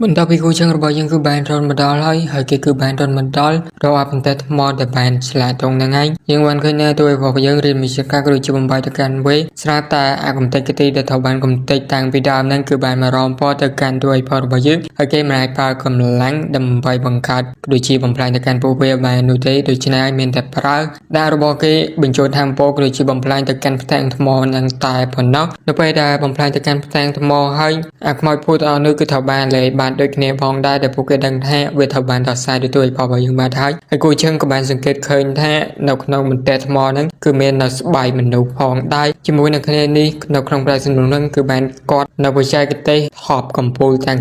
បន្ទាប់ពីគូជើងរបស់យើងគឺបានរត់មកដល់ហើយគេគឺបានរត់មកដល់រកប៉ុន្តែថ្មដែលបានឆ្លាតត្រង់ហ្នឹងហើយយើងបានឃើញនៅទូរបស់យើងរៀនវិជ្ជាការក៏ដូចជាបំបីទៅកាន់វេស្រាប់តែអាកំតិចគតិដែលត្រូវបានកំតិចតាំងពីដើមហ្នឹងគឺបានមករំពណ៌ទៅកាន់ទូផលរបស់យើងហើយគេមិនអាចប្រើកម្លាំងដើម្បីបង្កើតក៏ដូចជាបំផ្លាញទៅកាន់ពួកវាបាននោះទេដូច្នេះមានតែប្រើដាក់របស់គេបញ្ចូលធម្មពលក៏ដូចជាបំផ្លាញទៅកាន់ផ្ទាំងថ្មហ្នឹងតែប៉ុណ្ណោះនៅពេលដែលបំផ្លាញទៅកាន់ផ្ទាំងថ្មហើយអាខ្មោចភូតអស់នោះគឺត្រូវបានលេបានដូចគ្នាផងដែរដែលពួកគេដឹងថាវាត្រូវបានដោះស្រាយដោយផលរបស់យើងបានហើយគូជើងក៏បានសង្កេតឃើញថានៅក្នុងបន្ទះថ្មហ្នឹងគឺមាននៅស្បែកមនុស្សផងដែរជាមួយនឹងគ្នានេះនៅក្នុងប្រាសាទហ្នឹងគឺបានកត់នៅបច្ចេកទេសថបកម្ពូលទាំង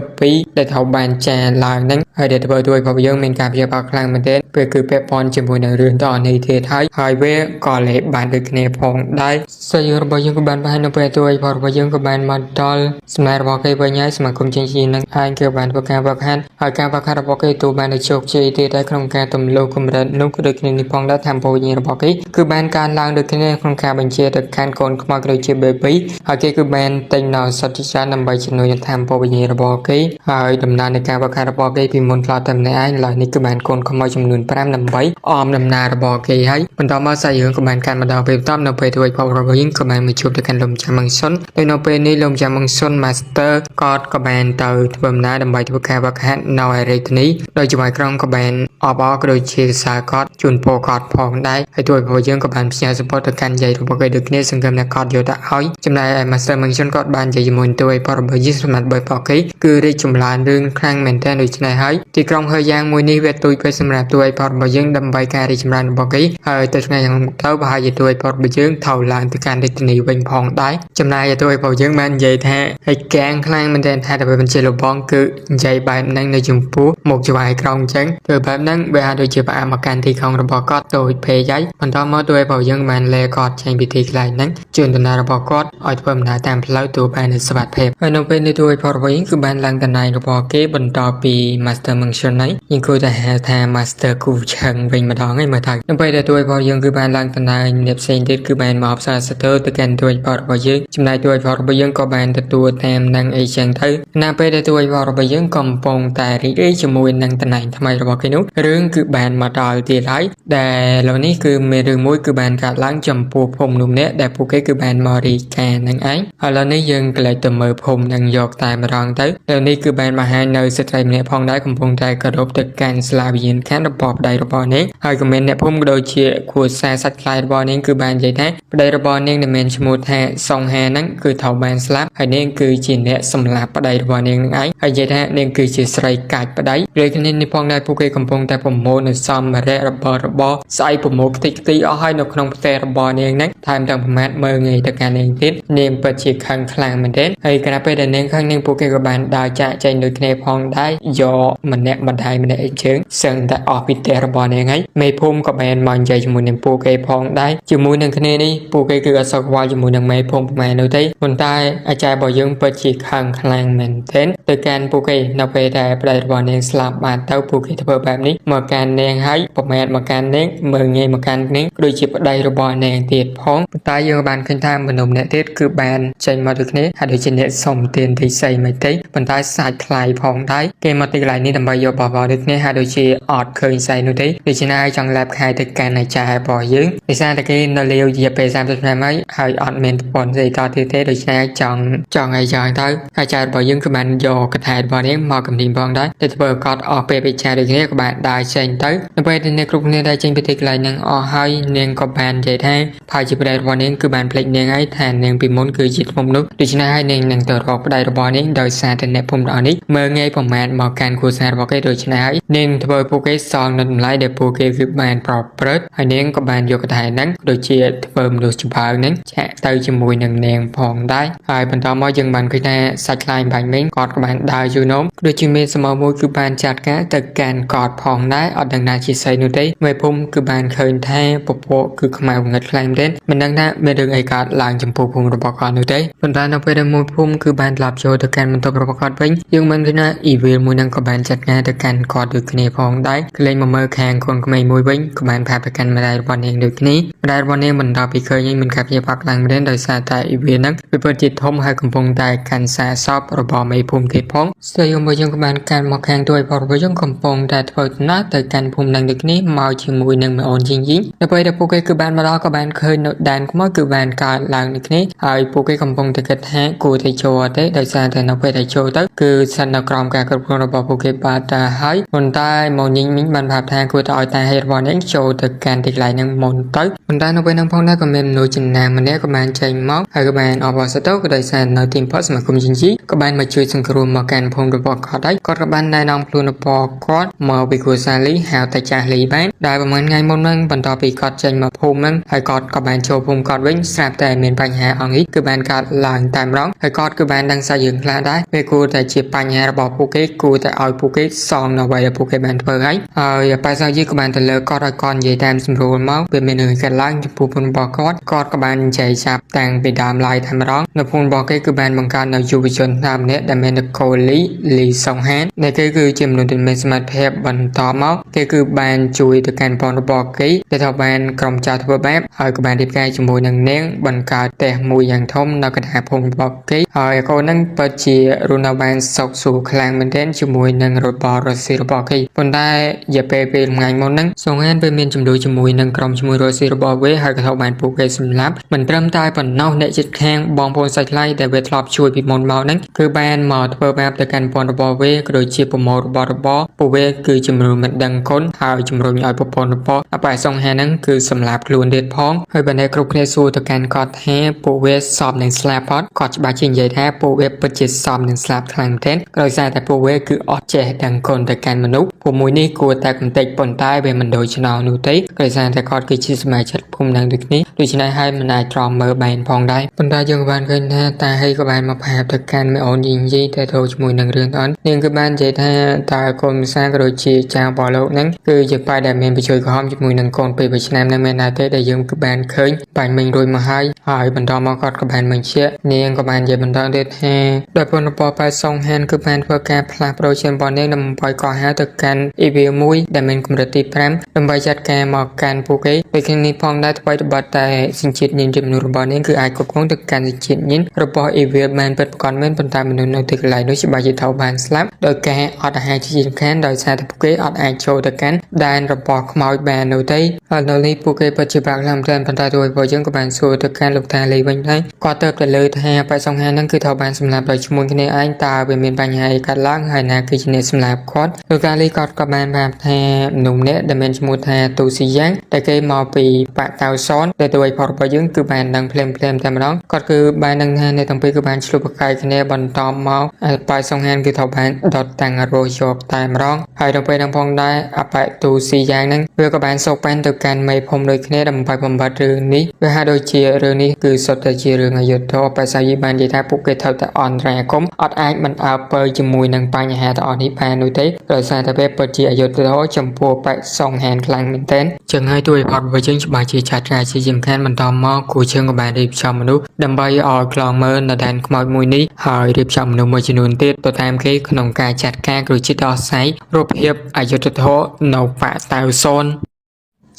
72ដែលត្រូវបានចារឡើងហ្នឹងហើយដែលធ្វើឲ្យរបស់យើងមានការព្យាបាលខ្លាំងមែនទែនពេលគឺពាក់ព័ន្ធជាមួយនឹងរឿងតនេះទៀតហើយវាក៏លេបានដូចគ្នាផងដែរសាយរបស់យើងក៏បានបង្ហាញនៅពេលជួយរបស់យើងក៏បានមកដល់ស្មារតីរបស់គេវិញហើយសមាគមជានឹងឯងគឺបានធ្វើការវឹកហាត់ហើយការវឹកហាត់របស់គេទូបានទៅជោគជ័យទៀតហើយក្នុងការទម្លុះកម្រិតនោះក៏ដូចគ្នានេះផងដែរធម្មពលវិញ្ញាណរបស់គេគឺបានកើនឡើងដូចគ្នាក្នុងការបញ្ជាទៅកាន់កូនខ្មោចដូចជា baby ហើយគេគឺបានទិញនៅសត្វជាច្រើនដើម្បីជំនួយធម្មពលវិញ្ញាណរបស់គេហើយដំណើរនៃការវឹកហាត់របស់គេពីមុនខ្លះតែម្នាក់ឯងឡើយនេះគឺបានកូនខ្មោចចំនួន5ដើម្បីអមដំណើររបស់គេហើយបន្តមកសាយយើងក៏បានកាន់មកដល់ពេលបន្ទាប់នៅពេលធ្វើឲ្យផលរបស់យើងក៏បានមកជួបទៅកាន់លំចាំមង្សុនដោយនៅពេលនេះលំចាំមង្សុន Master ក៏បានទៅធ្វើដំណើរដើម្បីធ្វើការវឹកហាត់នៅឯរាជធានីដោយជាមួយក្រុមក៏បានអបអរក៏ដូចជាសារកត់ជូនពរកត់ផងដែរហើយទួយរបស់យើងក៏បានផ្ញើ support ទៅកាន់យាយរបស់គេដូចគ្នាសង្ឃឹមថាកត់យកទៅឲ្យចំណែកឯ Master មង្សុនក៏បាននិយាយជាមួយទួយផលរបស់យើងសម្រាប់បើរបស់គេគឺរីកចម្រើនរឿងខ្លាំងមែនទែនដូច្នេះហើយទីក្រុងហើយយ៉ាងមួយនេះវាទួយពេលសម្រាប់ទួយផលរបស់យើងដើម្បីការរីកចម្រើនរបស់គេហើយទៅថ្ងៃខាងមុខទៅប្រហែលជាទួយផលរបស់យើងថោឡើងទៅកាន់រាជធានីវិញផងដែរចំណែកឯទួយរបស់យើងបាននិយាយថាឲ្យកាំងខ្លាំងមែនទែនថាទៅបញ្ជាលបងគឺនិយាយបែបហ្នឹងនៅចំពោះមុខច្បាយក្រោមអញ្ចឹងធ្វើបែបហ្នឹងវាអាចដូចជាផ្អាកមកកាន់ទីក្រុងរបស់គាត់ដោយភ័យហើយបន្តមកទួយរបស់យើងបានលែគាត់ចេញពីទីកន្លែងហ្នឹងជួនដំណើររបស់គាត់ឲ្យធ្វើដំណើរតាមផ្លូវទូបានសុវត្ថិភាពហើយនៅពេលនេះទួយរបស់យើងគឺបានឡើងតំណែងរបស់គេបន្តពី Master Mansion នេះយើងគួរតែហៅថា Master គូឆឹងវិញម្ដងហើយមើលថានៅពេលដែលទួយរបស់យើងគឺបានឡើងតំណែងអ្នកផ្សេងទៀតគឺបានមកផ្សារសតើទៅកាន់ទួយរបស់យើងចំណែកទួយរបស់យើងក៏បានទទួលតាមនឹងអីចឹងទៅនៅពេលដែលទួយរបស់យើងកំពុងតែរីករាយជាមួយនឹងតំណែងថ្មីរបស់គេនោះរឿងគឺបានមកដល់ទៀតហើយដែលឥឡូវនេះគឺមានរឿងមួយគឺបានកាត់ឡើងចំពោះភូមិនោះម្នាក់ដែលពួកគេគឺបានមករីកានឹងឯងឥឡូវនេះយើងក៏លេចទៅមើលភូមិនឹងយកតែម្ដងទៅឥឡូវនេះគឺបានបង្ហាញនៅស្ត្រីម្នាក់ផងដែរកំពុងតែគោរពទៅកាន់ស្លាវិញ្ញាណខណ្ឌរបស់ប្តីរបស់នាងហើយក៏មានអ្នកភូមិក៏ដូចជាគ្រួសារសាច់ថ្លៃរបស់នាងគឺបាននិយាយថាប្តីរបស់នាងដែលមានឈ្មោះថាសុងហាហ្នឹងគឺត្រូវបានស្លាប់ហើយនាងគឺជាអ្នកសម្លាប់ប្តីរបស់នាងនឹងឯងហើយនិយាយថានាងគឺជាស្រីកាច់ប្តីដូចគ្នានេះផងដែរពួកគេកំពុងតែប្រមូលនៅសម្ភារៈរបស់ស្អីប្រមូលខ្ទេចខ្ទីអស់ហើយនៅក្នុងផ្ទះរបស់នាងហ្នឹងថែមទាំងប្រមាថមើលងាយទៅកាន់នាងទៀតនាងពិតជាខឹងខ្លាំងមែនទែនហើយគណៈពេលដែលនាងខឹងនាងពួកគេក៏បានដើរចាក់ចែងដូចគ្នាផងដែរយកម្នាក់ម្ដាយម្នាក់អីជើងសឹងតែអស់ពីផ្ទះរបស់នាងហើយមេភូមិក៏បានមកនិយាយជាមួយនឹងពួកគេផងដែរជាមួយនឹងគ្នានេះពួកគេគឺអត់សូវខ្វល់ជាមួយនឹងមេភូមិប្រហែលនោះទេប៉ុន្តែអាចារ្យរបស់យើងពិតជាខឹងខ្លាំងមែនទែនទៅកាន់ពួកគេនៅពេលដែលប្តីរបស់នាងស្លាប់បានទៅពួកគេធ្វើបែបនេះមកកាន់នាងហើយប្រមាថមកកាន់នាងមើលងាយមកកាន់នាងដូចជាប្តីរបស់នាងទៀតផងប៉ុន្តែយើងបានឃើញថាមនុស្សម្នាក់ទៀតគឺបានចេញមកដូចគ្នាហើយដូចជាអ្នកសុំទានទីស័យមិនទេប៉ុន្តែសាច់ថ្លៃផងដែរគេមកទីកន្លែងនេះដើម្បីយកបបរដូចគ្នាហើយដូចជាអត់ឃើញស័យនោះទេដូច្នេះហើយចង់ឡាប់ខែទៅកាន់អាចារ្យរបស់យើងដោយសារតែគេនៅលាវរយៈពេល30ឆ្នាំហើយអត់មានប្រព័ន្ធស្អីតទៀតទេដូច្នេះចង់ឲ្យយ៉ាងទៅអាចារ្យរបស់យើងគឺបានយកកថារបស់នាងមកកំឌីងផងដែរតែធ្វើកត់អស់ពេលពិចារដូចគ្នាក៏បានដើរចេញទៅនៅពេលដែលអ្នកគ្រប់គ្នាដើរចេញពីទីកន្លែងហ្នឹងអស់ហើយនាងក៏បាននិយាយថាផាជាប្តីរបស់នាងគឺបានភ្លេចនាងហើយថានាងពីមុនគឺជាធំនោះដូច្នេះហើយនាងនឹងទៅរកប្តីរបស់នាងដោយសារតែអ្នកភូមិទាំងនេះមើលងាយប្រមាថមកកាន់គ្រួសាររបស់គេដូច្នេះហើយនាងធ្វើពួកគេសងនៅតម្លៃដែលពួកគេគឺបានប្រព្រឹត្តហើយនាងក៏បានយកកថាហ្នឹងដូចជាធ្វើមនុស្សចំបើហ្នឹងចាក់ទៅជាមួយនឹងនាងផងដែរហើយបន្តមកយើងបានឃើញថាសាច់ខ្លាញ់បាញ់មិញគាត់ក៏បានដើរយូរនោមដូចជាមានសមមួយគឺបាន បានចាត់ការទៅកាន់កតផងដែរអត់ដឹងណាជាស្អីនោះទេមេភូមិគឺបានឃើញថាពពកគឺខ្មៅងឹតខ្លាំងមែនមិនដឹងថាមានរឿងអីកើតឡើងចំពោះភូមិរបស់គាត់នោះទេប៉ុន្តែនៅពេលដែលមួយភូមិគឺបានត្រឡប់ចូលទៅកាន់បន្ទប់របស់គាត់វិញយើងមិនឃើញថាអ៊ីវីលមួយនឹងក៏បានចាត់ការទៅកាន់គាត់ដូចគ្នាផងដែរក្លែងមកមើលខាងកូនក្មេងមួយវិញក៏បានផាទៅកាន់ម្ដាយរបស់នាងដូចគ្នាម្ដាយរបស់នាងបន្ទាប់ពីឃើញមានការព្យាបាលខ្លាំងមែនដោយសារតែអ៊ីវីលនឹងវាពិតជាធំហើយកំពុងតែកាន់សារសពរបស់មេភូមិទៀតផងស្ទើរយើងយើងក៏បានកាន់មកខាងទួយរបស់យើងកំពុងតែធ្វើដំណើរទៅកាន់ភូមិនឹងដូចគ្នាមកជាមួយនឹងម៉ូនជីងជីងនៅពេលដែលពួកគេគឺបានមកដល់ក៏បានឃើញនៅដែនខ្មោចគឺបានកើតឡើងដូចគ្នាហើយពួកគេកំពុងតែគិតថាគួរតែចូលទេដោយសារតែនៅពេលដែលចូលទៅគឺស្ថិតនៅក្រោមការគ្រប់គ្រងរបស់ពួកគេបាទតែហើយប៉ុន្តែម៉ូនជីងមីងបានប្រាប់ថាគួរតែឲ្យតាហេតុរបស់នាងចូលទៅកាន់ទីកន្លែងនឹងមុនទៅប៉ុន្តែនៅពេលនឹងផងដែរក៏មានមនុស្សចំណាំម្នាក់ក៏បានចេញមកហើយក៏បានអបអរសាទរក៏ដោយសារនៅទីផុតសមាគមជីងជីក៏បានមកជួយសង្គ្រោះមកកាន់ភូមិរបស់គាត់ហើយគាត់ក៏បានណែនាំខ្លួនរបស់គាត់មកពីគ្រួសារលីហៅតែចាស់លីបានដែលប្រហែលថ្ងៃមុនហ្នឹងបន្ទាប់ពីគាត់ចេញមកភូមិហ្នឹងហើយគាត់ក៏បានចូលភូមិគាត់វិញស្រាប់តែមានបញ្ហាអង្គនេះគឺបានកើតឡើងតែម្ដងហើយគាត់គឺបានដឹងសាយើងខ្លះដែរពេលគួរតែជាបញ្ហារបស់ពួកគេគួរតែឲ្យពួកគេសមនៅអ្វីដែលពួកគេបានធ្វើហើយប៉ែសាយីក៏បានទៅលើគាត់ឲ្យគាត់និយាយតាមស្រួលមកវាមានរឿងកើតឡើងចំពោះភូមិរបស់គាត់ក៏បាននិយាយចាប់តាំងពីដើមឡើយតែម្ដងនៅភូមិរបស់គេគឺបានបង្កើតនៅយុវជនតាមម្នាក់ដែលមានកូលីសុងហានដែលគេគឺជាមនុស្សដែលមានសមត្ថភាពបន្តមកគេគឺបានជួយទៅកាន់បងរបស់គេដែលថាបានក្រុមចៅធ្វើបែបហើយក៏បានរៀបការជាមួយនឹងនាងបង្កើតផ្ទះមួយយ៉ាងធំនៅកណ្ដាលភូមិរបស់គេហើយកូននឹងពិតជារស់នៅបានសុខសួរខ្លាំងមែនទែនជាមួយនឹងរបស់រ៉ូស៊ីរបស់គេប៉ុន្តែរយៈពេលថ្ងៃមុនហ្នឹងសុងហានពេលមានចំនួនជាមួយនឹងក្រុមជាមួយរ៉ូស៊ីរបស់វាហើយក៏ថាបានពួកគេសម្លាប់មិនត្រឹមតែប៉ុណ្ណោះអ្នកជិតខាងបងប្អូនសាច់ថ្លៃដែលវាធ្លាប់ជួយពីមុនមកហ្នឹងគឺបានមកធ្វើបែបទៅកាន់បងរបស់វាក៏ដូចជាប្រមូលរបស់ពួកវាគឺជំរុញមិនដឹងគុណហើយជំរុញឲ្យប្រពន្ធរបស់អបែសុងហានហ្នឹងគឺសម្លាប់ខ្លួនទៀតផងហើយបណ្ដេះគ្រប់គ្នាសួរទៅកាន់គាត់ថាពួកវាសពនឹងស្លាប់ផតគាត់ច្បាស់ជានិយាយថាពួកវាពិតជាសពនឹងស្លាប់ខ្លាំងមែនទែនដោយសារតែពួកវាគឺអត់ចេះដឹងគុណទៅកាន់មនុស្សពួកមួយនេះគួរតែកំទេចប៉ុន្តែវាមិនដូចឆ្នោនោះទេដោយសារតែគាត់គឺជាសមាជិកភូមិនឹងដូចគ្នាដូច្នេះហើយមិនអាចទ្រាំមើលបែនផងដែរប៉ុន្តែយើងបានឃើញថាតាហេក៏បានមកផាបទៅកាន់មេអូនយីងយីតែទៅជាមួយនឹងរឿងអត់នាងក៏បាននិយាយថាតើកូនម្សាក៏ដូចជាចៅបរលោកហ្នឹងគឺជាបែរដែលមានបញ្ជួយក្រហមជាមួយនឹងកូនពេល1ឆ្នាំហ្នឹងមែនទេដែលយើងក៏បានឃើញបាញ់មិញរួចមកហើយបន្តមកគាត់ក៏បានបញ្ជាក់នាងក៏បាននិយាយបន្តទៀតថាដោយពលរបស់ប៉ែសុងហានគឺបានធ្វើការផ្លាស់ប្ដូរជារបស់នាងដើម្បីកោះហៅទៅកាន់អ៊ីវីលមួយដែលមានកម្រិតទី5ដើម្បីចាត់ការមកកាន់ពួកគេពេលនេះផងដែរថ្មីត្បិតតែសញ្ជាតិញៀនចំនួនរបស់នាងគឺអាចគ្រប់គ្រងទៅកាន់សញ្ជាតិញៀនរបស់អ៊ីវីលបានពិតប្រាកដមែនប៉ុន្តែមនុស្សនៅទីកន្លែងនោះច្បាស់ជាត្រូវបានស្លាប់ដោយការអត់អាហារជាសំខាន់ដោយសារតែពួកគេអត់អាចចូលទៅកាន់ដែនរបស់ខ្មោចបាននោះទេហើយនៅនេះពួកគេពិតជាបាក់ឡើងតែប៉ុន្តែទោះបីយើងក៏បានសួរទៅកាន់លោកតាលីវិញដែរគាត់ទៅតែលើថាប៉ែសុងហានហ្នឹងគឺត្រូវបានសម្លាប់ដោយឈ្មោះគ្នាឯងតើវាមានបញ្ហាអីកើតឡើងហើយណាគឺជាអ្នកសម្លាប់គាត់លោកតាលីគាត់ក៏បានប្រាប់ថាមនុស្សម្នាក់ដែលមានឈ្មោះថាទូស៊ីយ៉ាងដែលគេមកពីប៉ាកៅសនដែលទោះបីផលរបស់យើងគឺបានដឹងភ្លាមតែម្ដងគាត់គឺបានដឹងថាអ្នកទាំងពីរគឺបានឆ្លុះប្រកែកគ្នាបន្តមកប៉ែសុងហានគឺត្រូវបានដុតតាំងរោយកតែម្ដងហើយដល់ពេលហ្នឹងផងដែរអបទូស៊ីយ៉ាងហ្នឹងវាក៏បានសោកប៉ែនទៅកាន់មេភូមិដូចគ្នាដើម្បីបំបត្តិរឿងនេះវាហាក់ដូចជារឿងនេះគឺសុទ្ធតែជារឿងអយុត្តិធម៌ប៉ែសាយីបាននិយាយថាពួកគេត្រូវតែអន្តរាគមអត់អាចមិនអើពើជាមួយនឹងបញ្ហាទាំងអស់នេះបាននោះទេដោយសារតែវាពិតជាអយុត្តិធម៌ចំពោះប៉ែសុងហានខ្លាំងមែនទែនចឹងហើយទោះបីផលរបស់យើងច្បាស់ជាឆាត់ការជាសំខាន់បន្តមកគូជើងក៏បានរៀបចំមនុស្សដើម្បីឲ្យខ្លងមើលនៅដែនខ្មោចមួយនេះហើយរៀបចំមនុស្សមួយចំនួនទៀតទៅតាមគេក្នុងការចាត់ការគឺជាដោះស្រាយរូបភាពអយុត្តិធម៌នៅប៉ាកៅសន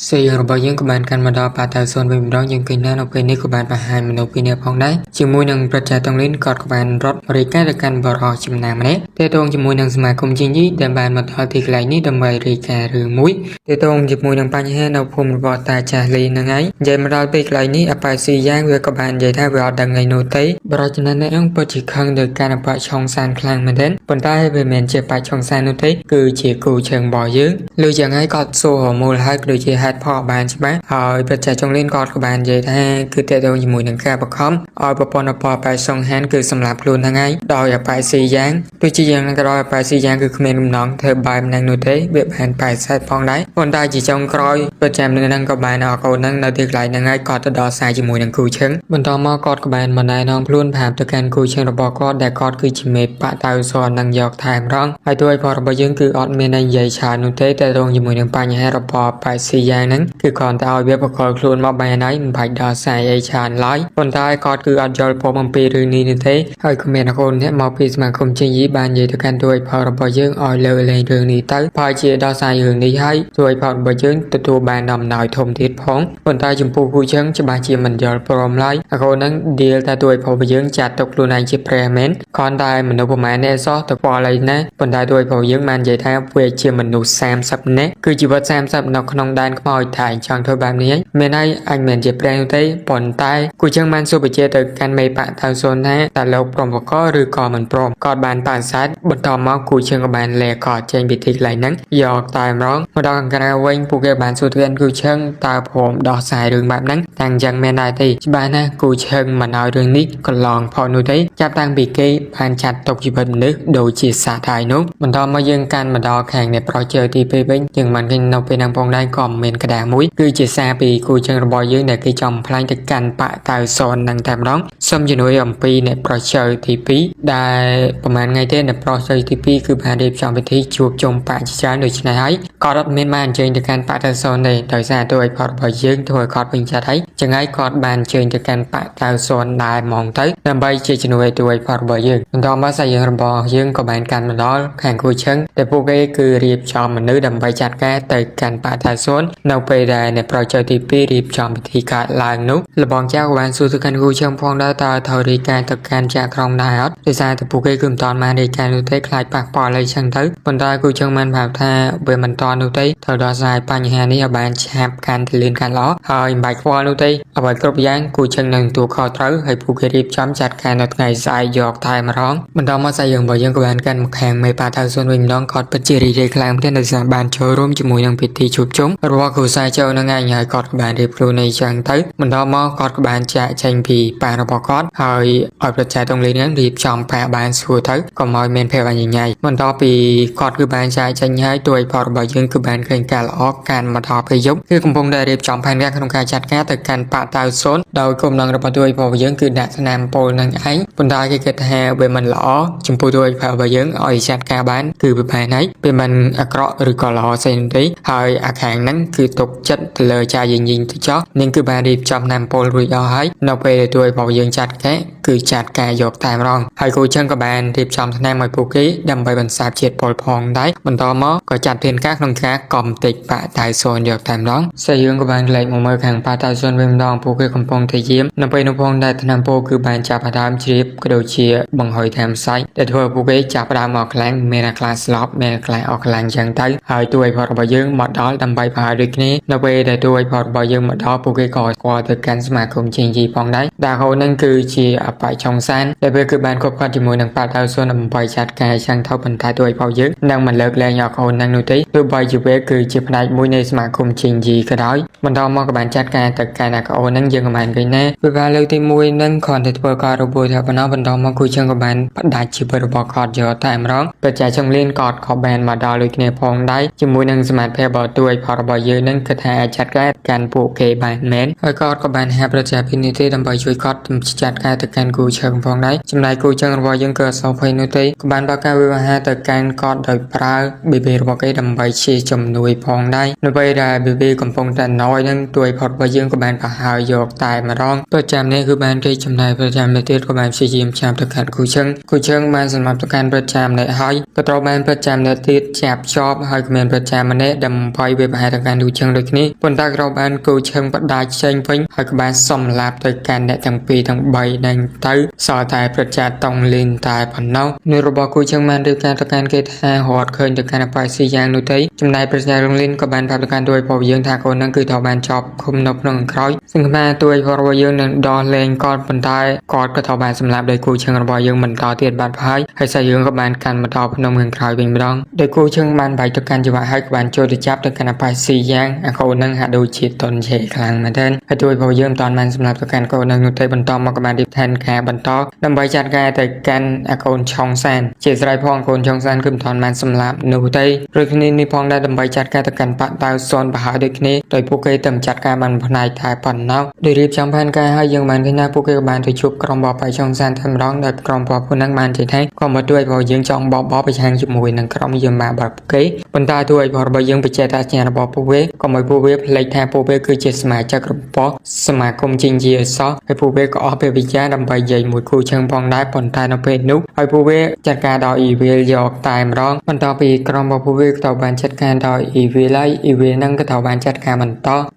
សេរបស់យើងក៏បានកាន់មកដល់ប៉ាតៅសូនវិញម្ដងយើងឃើញថានៅពេលនេះក៏បានបង្ហាញមនុស្សពីរនាក់ផងដែរជាមួយនឹងប្រជាតងលីនគាត់ក៏បានរត់រាយការណ៍ទៅកាន់បរិយាចំណាំម្នាក់ទាក់ទងជាមួយនឹងសមាគមជីងជីដែលបានមកដល់ទីកន្លែងនេះដើម្បីរាយការណ៍រឿងមួយទាក់ទងជាមួយនឹងបញ្ហានៅភូមិរបស់តាចាស់លីហ្នឹងហើយនិយាយមកដល់ទីកន្លែងនេះអប៉ាស៊ីយ៉ាងវាក៏បាននិយាយថាវាអត់ដឹងថ្ងៃនោះទេបរិយាចំណាំនេះនឹងពិតជាខឹងដោយការអបឆុងសានខ្លាំងមែនទែនប៉ុន្តែវាមិនជាបច្ឆុងសាននោះទេគឺជាគូជើងរបស់យើងលើយ៉ាងហើយគាត់សួររមូលហើយក៏ដូចជាហេ ดพอบานใช่ไหมประชาชนเล่นกอดกับบานใหญ่ท่าคือแต่โดนอยู่หมู่หนึ่งการประคอมประปนปไปส่งแฮนคือสำหรับครูทั้งไงดอยไปสี่ย่างตัวจียังก็ดอยไปสี่ย่างคือเมนูน้องเธอใบมันนั่งโนเตเบียบแฮนไปใส่พองได้คนได้จีจงกรอยประจำหนึ่งนั่งกับบานเอานั่งนาทีไกลนั่งไงกอดดอสายจมูกนั่งกูเชิงบนต่อมากอดกับบานมันได้น้องพลุนผ่านตะการกูเชิงระบอกกอดแต่กอดคือจิเมปะตาซอนนั่งยอกถ่ายร้องไอ้ตัวพอระบยังคืออดเมนัยใหญ่ชาโนเตแต่ตรงจมูกนั่งไปให้ระบอไปสี่ย่างนั้นคือก่อนแต่เอาเบียบประกอบคลุนมาใบไหนมันไปดอสายไอชาไล่คนได้กอดคืออดยอลพอมันปีหรือนี่นี่เต้ให้คอมเมนต์คนเนี่ยมาพิสมาคมเชียงยีบานใหญ่ตะการตัวพอระบยังออยเลยเลยเรื่องนี้เต้พอเชียดอสายเรื่องนี้ให้ตัวพอระบยังตัวบานดำหน่อยทมทิศพงคนได้จมูกกูเชิงจะบาเชียมันยอลพร้อมไล่คนนั้นเดียวแต่ตัวพอระบยังจัดตกลุนในจิเปรเมนคอนได้มันดูประมาณเนี่ยซอตะปออะไรนะคนได้ตัวพอระยังมันใหญ่แท้เวเชียมันดูแซมสับเนะคือจีบแซมสับนอกขนมด้านขโมยถ่ายช่างเท่าแบบนี้เมื่อไงอันเหมือนจิเปรเต้ปนใต้กูเชิงมันสู้ไปเจอตึกกันไม่ปะทางโซนนะแต่เราปลอมก็หรือกอมันปลอมกอดบานป่านซัดบนต่อมากูเชิงกับบานแหลกอดเจนบิดทิกไหลนั้นหยอกตายร้องมาดอกกันเอาไว้ผู้เก็บบานสู้เตือนกูเชิงตาผมดอกสายเรื่องแบบนั้นต่างยังแม่นายตีบานนะกูเชิงมันเอาเรื่องนี้ก็ลองพอนูได้จับตั้งบีเกย์บานจัดตกจีบนึกโดยจีสาทายนุ๊กมันต่อมายังการมาดอกแข่งในโปรเจกต์ที่ไปเป็นยังมันกินเอาไปนำพงได้ก่อมเมนกระดามุ้ยคือจีซาปีกูเชิงระบอยยังในกิจอมพลายตะกันปะตายโซนนังแถมร้องสมยูนุยอมปีในโปรเจกต์ที่ปีได้ประมาณไงเต้ในโปรเจกต์ที่ปีคือผ่านเรียบจอมไปที่จูบจมปะจีจ้าโดยชนะให้กอดเมนมันเชิงตะกันปะตายโซนในโดยสาตัวพอระบอยยังถอยกอดเป็นจะให้จะไงกอดบานเชิงตะกันปะตายโซนได้มองtớiนำไปเชิญนุยตัวพอระบอยยังมันต่อมาใส่ยังระบอยยังก็บานกันมาล้อแข่งกูเชิงแต่พวกเอคือเรียบจอมมันนึกดำไปจัดแก่ตะกันปะตายโซนนำไปได้ในโปรเจกต์ที่ปีเรียบจอมไปที่การลางนุระบองเจ้าบานสู้ตะกันกูเชิงพองได้ตาถอยการตะการจากครองได้โดยสารแต่พวกเอกึมตอนมาในการดูเตะคลายปากปอเลยช่างtớiบนตากูเชิงมันแบบท่าเบมันตอนดูเตะถอยดอสายปัญหานี้บานแชบการเรียนการล้อหอยใบควอดูเตะเอาไว้กรบย่างกูเชิงหนึ่งตัวคอเท้าให้พวกเอรีบจอมจัดการในไงสายหยอกทายมาร้องมันต้องมาใส่ยังบ่ยังกับบานกันแข่งไม่ปาทางส่วนวิ่งน้องกอดปัจจิริเรคลางเพื่อนในสารบานโชว์ร่วมจมูกยังผิดที่ชุบจงรัวกูใส่เจ้านั่งไงหายกอดกับบานเรียบรู้ในช่างtớiมันต้องมากอดกับบานจะเชิงผีปาระบอกอดหอยอประชาตรงเรียนนั้นรีบจอมแผ่บานสู้tớiก็มอยเมนแผ่บานใหญ่มันต้องปีกอดกับบานจะเชิงให้ตัวพอระบยังกับบานเคยการล้อการมาทอพยุบคือกำพงได้รีบจอมแผ่แรกขนมการจัดแก้แต่การปะตาโซนโดยกลุ่มนังระบตัวพอยังคือดัชนามโปนังไอ้บนได้เกิดแห่เบมันล้อจมพูด้วยพอยังอ่อยจัดการบ้านคือไปภายในเป็นมันอักระหรือก็ล้อเส้นที่หอยอาแข็งนั้นคือตกจัดเลยใจยิงที่จ๊อกนั่นคือบานรีบจอมนามโปรยเอาให้นอกไปตัวพอยังจัดแก้คือจัดการหยกตายรองให้กูเชิงกับบานรีบจอมทนายมวยปุกี้ดำไปบรรษาเจ็ดปอลพองได้บนต่อมอก็จัดเพียนก้าน้องก้ากล่อมติดปะตายโซนหยกตายร้องเสียงกับบานเลยมือแข่งปะตายโซนเวมดองปุกี้กำปงเทียมนำไปนพงได้ทนายโปคือบานจับพดามชีพกระโดดเชียบังหอยแถมไซแต่ทัวปุกี้จับพดามออกแรงเมนาคลาสล็อปเมนาคลาออกแรงจังไตหายตัวพอระบยังหมดดอลดำไปพาดึกนี้นำไปได้ตัวพอระบยังหมดดอปุกี้ก่อกว่าตึกการสมาคมจริงจีพองได้ดาเขานั่นคือเชียไปชองซันแต่เพื่อคือบานครบข้อจมูกนังปลาเท้าโซนนำไปจัดการช่างเท่าบรรทัดตัวพอเยอะนั่งมันเลิกแรงหยอกเขานั่งนุติตัวใบจีเวคือจีพนักมวยในสมาคมจริงจีก็ได้มันต้องมองกับบานจัดการตึกการนักเขานั่งยังกับมันกันแน่เวลาเลิกที่มวยนั่งคอนที่ตัวการระบุแถวพนักมันต้องมองคุยเชิงกับบานปัดได้จีบระบอกคอร์ดเยอะแต่ร้องเปิดใจช่องเล่นกอดขอแบนมาดอเลยในพองได้จมูกนังสมาร์ทแพร์บอตัวพอระบเยอะนั่งกระแทกจัดการปลูกเกบานแมนให้กอดกับบานแฮปประชาพินิจดำไปช่วยกอดจัดการตึกการกูเชิงพองได้จำนายกูเชิงระบยังเกิดสองไฟนุติกับบานปากกาวิวาตึกการกอดโดยปลาบีบีระบอกดำไปเชี่ยจมนุยพองได้นุไปได้บีบีกำปงแต่น้อยนั่งตัวพอระบยังกับบานปะหายโยกตายมาร้องประจำนี้คือบานที่จำนายประจำในที่กับบานเชี่ยยิ้มชามตึกการกูเชิงบานสำหรับตึกการประจำในหอยก็ตรบานประจำในที่จับชอบหอยเมนประจำมันเนดำไปเว็บหายตึกการดูเชิงโดยนี้บนตากเราบานกูเชิงปัดได้เชิงพิงหอยกับบานสมลาบตึกการในทั้งปีทั้งใบดังตื้อสอตายประจาตองลินตายผ่อนเน่าในระบบกูเชิงมันด้วยการตึกการเกิดแห่หอดเคยตึกการไปสี่ยางนุติจำนายประชาชนลินกับบานพัฒการโดยพอยังทางคนนั่นคือทอบานจอบคุมนบหนึ่งคร้อยซึ่งมาตัวพอระบยังนั่งดอเลงกอดบนตายกอดก็ทอบานสำหรับโดยกูเชิงระบยังมันต่อเตียนบานพายให้ใส่ยังกับบานการมาต่อพนมเงินคร้อยเป็นบดองโดยกูเชิงบานใบตึกการจะว่าให้กับบานโจดจับตึกการไปสี่ย យ៉ាងអាកូននឹងហាក់ដូចជាតន់ឆេខ្លាំងមែនទែនហើយជួយរបស់យើងមិនតាន់បានសម្រាប់ទៅកាន់កូននឹងនោះទេបន្តមកក៏បានរៀបថែនការបន្តដើម្បីចាត់ការទៅកាន់អាកូនឆុងសានជាស្រ័យផងកូនឆុងសានគឺមិនតាន់បានសម្លាប់នោះទេឬគ្នានេះផងដែរដើម្បីចាត់ការទៅកាន់បាក់តៅស៊ុនប្រហើយដូចគ្នាដោយពួកគេទៅចាត់ការបានផ្នែកតែប៉ុណ្ណោះដោយរៀបចំផែនការហើយយើងបានឃើញថាពួកគេបានទៅជួបក្រុមបបៃឆុងសានតែម្ដងដែលក្រុមបបពួកនឹងបាននិយាយថាក៏មកជួយរបស់យើងចង់បបប្រឆាំងជាមួយនឹងក្រុមយមារបស់ពួកគេប៉ុន្តែទួយរបស់យើងបច្ចេកទេសរបស់ពួកវាក៏មិនពួកវាផ្លេចថាពួកវាគឺជាសមាជិករបស់សមាគមជីងជាសោះហើយពួកវាក៏អស់ពេលវិជាដើម្បីនិយាយមួយគូជើងផងដែរប៉ុន្តែនៅពេលនោះហើយពួកវាចាត់ការដោយ Evil យកតែម្ដងបន្ទាប់ពីក្រុមរបស់ពួកវាក៏ត្រូវបានចាត់ការដោយ Evil ហើយ Evil នឹងក៏ត្រូវបានចាត់ការបន្ត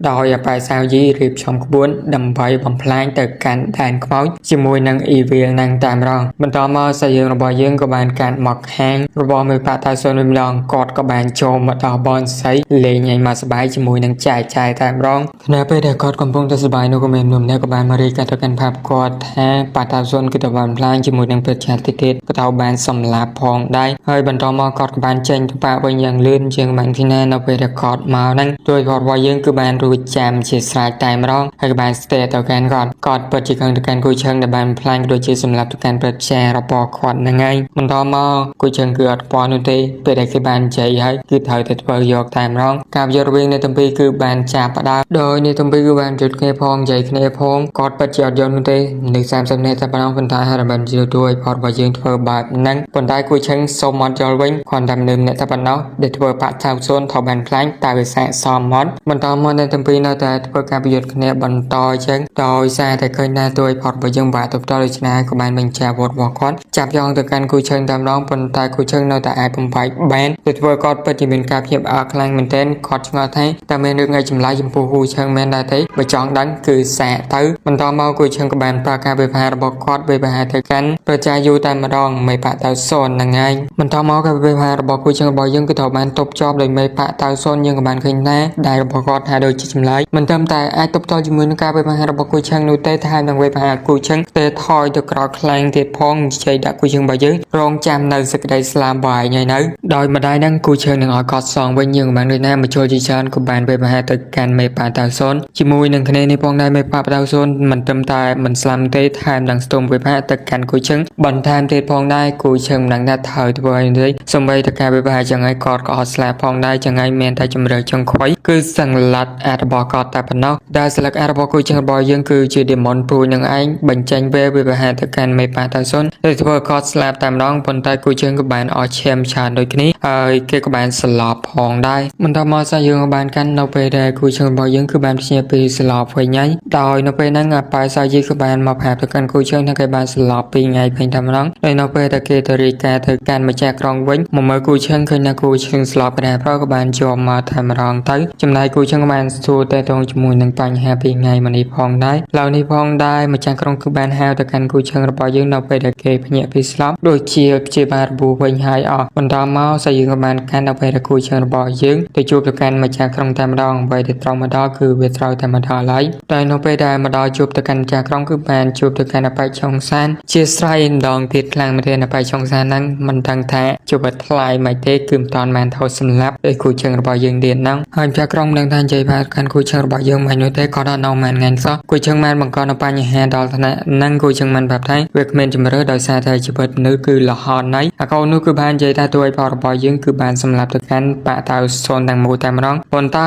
ដោយអបែសាវយីរៀបចំក្បួនដើម្បីបំផ្លាញទៅកាន់ដែនខ្មោចជាមួយនឹង Evil នឹងតែម្ដងបន្តមកសាយើងរបស់យើងក៏បានកាត់មកខាងរបស់មេប៉ាតាស៊ុនម្ដងគាត់ក៏បានចូលមកដល់បនស័យលេងឲ្យមកសប្បាយជាមួយនឹងចាយតែម្ដងខណៈពេលដែលគាត់កំពុងតែសប្បាយនោះក៏មានមនុស្សម្នាក់ក៏បានមករាយការណ៍ទៅកាន់ផាប់គាត់ថាប៉ាតាស៊ុនគឺទៅបានផ្លាញជាមួយនឹងពេទ្យចាតិទៀតក៏ត្រូវបានសម្លាប់ផងដែរហើយបន្តមកគាត់ក៏បានចេញទៅប៉ាវិញយ៉ាងលឿនជាងបានទីណានៅពេលដែលគាត់មកហ្នឹងដោយគាត់របស់យើងគឺបានរួចចាំជាស្រេចតែម្ដងហើយក៏បានស្ទែទៅកាន់គាត់ពិតជាខឹងទៅកាន់គូជើងដែលបានផ្លាញដូចជាសម្លាប់ទៅកាន់ពេទ្យចារបស់គាត់ហ្នឹងហើយបន្តមកគូជើងគឺអត់ពាន់នោះទេពេលដែលគេបានជ័យហើយគឺត្រូវតែធ្វើយកតែម្ដងការយករវាងនៃទំពីគឺបានចាប់ផ្ដើមដោយនៃទំពីគឺបានជិតគ្នាផងនិយាយគ្នាផងគាត់ពិតជាអត់យល់នោះទេនៅ30នាទីតែប៉ុណ្ណោះប៉ុន្តែហើយបានជឿទួយផតរបស់យើងធ្វើបែបហ្នឹងប៉ុន្តែគូជើងសូមអត់យល់វិញគាត់តែមនុស្សម្នាក់តែប៉ុណ្ណោះដែលធ្វើបាក់ថៅស៊ុនត្រូវបានផ្លាញតែវាសាកសមមកបន្តមកនៅទំពីនៅតែធ្វើការប្រយុទ្ធគ្នាបន្តចឹងដោយសារតែឃើញថាទួយផតរបស់យើងបាក់ទៅដល់ដូច្នេះក៏បានបញ្ជាអាវុធរបស់គាត់ចាប់យកទៅកាន់គូជើងតែម្ដងប៉ុន្តែគូជើងនៅតែអាចបំបែកបានទៅធ្វើគាត់ពិតជាមានការភ្ញាក់ផ្អើលខ្លាំងមែនទែនគាត់ឆ្ងល់ថាតើមានរឿងអីចម្លែកចំពោះគូជើងមែនដែរទេបើចង់ដឹងគឺសាកទៅបន្តមកគូជើងក៏បានប្រើការវិភាគរបស់គាត់វិភាគទៅកាន់ប្រជាយូតែម្ដងមេប៉ាតៅស៊ុនហ្នឹងហើយបន្តមកការវិភាគរបស់គូជើងរបស់យើងគឺត្រូវបានទប់ជាប់ដោយមេប៉ាតៅស៊ុនយើងក៏បានឃើញថាដែលរបស់គាត់ថាដូចជាចម្លែកមិនត្រឹមតែអាចទប់ទល់ជាមួយនឹងការវិភាគរបស់គូជើងនោះទេថែមទាំងវិភាគគូជើងទៅថយទៅក្រោយខ្លាំងទៀតផងនិយាយដាក់គូជើងរបស់យើងរងចាំនៅសេចក្តីស្លាប់បាយហើយនៅដោយម្ដាយនឹងគូជើងនឹងឲ្យគាត់សងវិញយើងបានដូចណាមកចូលជាច្រើនក៏បានវិភាគទៅកាន់មេប៉ាតៅស៊ុនជាមួយនឹងគ្នានេះផងដែរមេប៉ាតៅស៊ុនមិនត្រឹមតែមិនស្លាប់ទេថែមទាំងស្ទង់វិភាគទៅកាន់គូជើងបន្ថែមទៀតផងដែរគូជើងមិនដឹងថាត្រូវធ្វើអីទេសូម្បីតែការវិភាគចឹងហើយគាត់ក៏អត់ស្លាប់ផងដែរចឹងហើយមានតែជំរឿចុងខ្វៃគឺសង្លាត់អាចរបស់គាត់តែប៉ុណ្ណោះដែលស្លឹកអាចរបស់គូជើងរបស់យើងគឺជាដេម៉ុនព្រួយនឹងឯងបញ្ចេញពេលវិភាគទៅកាន់មេប៉ាតៅស៊ុនដែលធ្វើគាត់ស្លាប់តែម្ដងប៉ុន្តែគូជើងក៏បានអស់ឈាមច្រើនដូចគ្នាហើយគេក៏បានស្លាប់ផងដែរបន្តមកសាយើងក៏បានកាន់នៅពេលដែលគូជើងរបស់យើងគឺបានព្យាពីស្លាប់វិញហើយដោយនៅពេលហ្នឹងប៉ាសាយីក៏បានមកប្រាប់ទៅកាន់គូជើងថាគេបានស្លាប់ពីថ្ងៃពេញតែម្ដងហើយនៅពេលដែលគេទៅរាយការណ៍ទៅកាន់ម្ចាស់ក្រុងវិញមកមើលគូជើងឃើញថាគូជើងស្លាប់ដែរក៏បានជាប់មកតែម្ដងទៅចំណែកគូជើងក៏បានសួរតែតងជាមួយនឹងបញ្ហាពីថ្ងៃមុននេះផងដែរឡើយនេះផងដែរម្ចាស់ក្រុងគឺបានហៅទៅកាន់គូជើងរបស់យើងនៅពេលដែលគេភ្ញាក់ពីស្លាប់ដូចជាព្យាបាលរបួសវិញហើយអស់បន្តមកសាយើងក៏បានកាន់នៅពេលដែលគូជើងរបស់យើងទៅជួបទៅកាន់ម្ចាស់ក្រុងតែម្ដងអ្វីដែលត្រូវមកដល់គឺវាត្រូវតែមកដល់ហើយតែនៅពេលដែលមកដល់ជួបទៅកាន់ម្ចាស់ក្រុងគឺបានជួបទៅកាន់អបិឆុងសានជាស្រ័យម្ដងទៀតខ្លាំងមែនទេអបិឆុងសានហ្នឹងមិនដឹងថាជួបថ្លៃមិនទេគឺមិនតាន់បានថោសម្លាប់ដោយគូជើងរបស់យើងទៀតហ្នឹងហើយម្ចាស់ក្រុងមិនដឹងថានិយាយថាកាន់គូជើងរបស់យើងមិននោះទេគាត់អត់នៅមិនងាញ់សោះគូជើងមិនបង្កនៅបញ្ហាដល់ថ្នាក់ហ្នឹងគូជើងមិនប្រាប់ថាវាគ្មានជំរឿដោយសារតែជីវិតមនុស្សគឺលហនណៃអាកូននោះគឺបាននិយាយថាទួយផលរបស់យើងគឺបានសម្លាប់ទៅកាន់ប៉ាតៅស៊ុនទាំងមូលតែម្ដងប៉ុន្តែ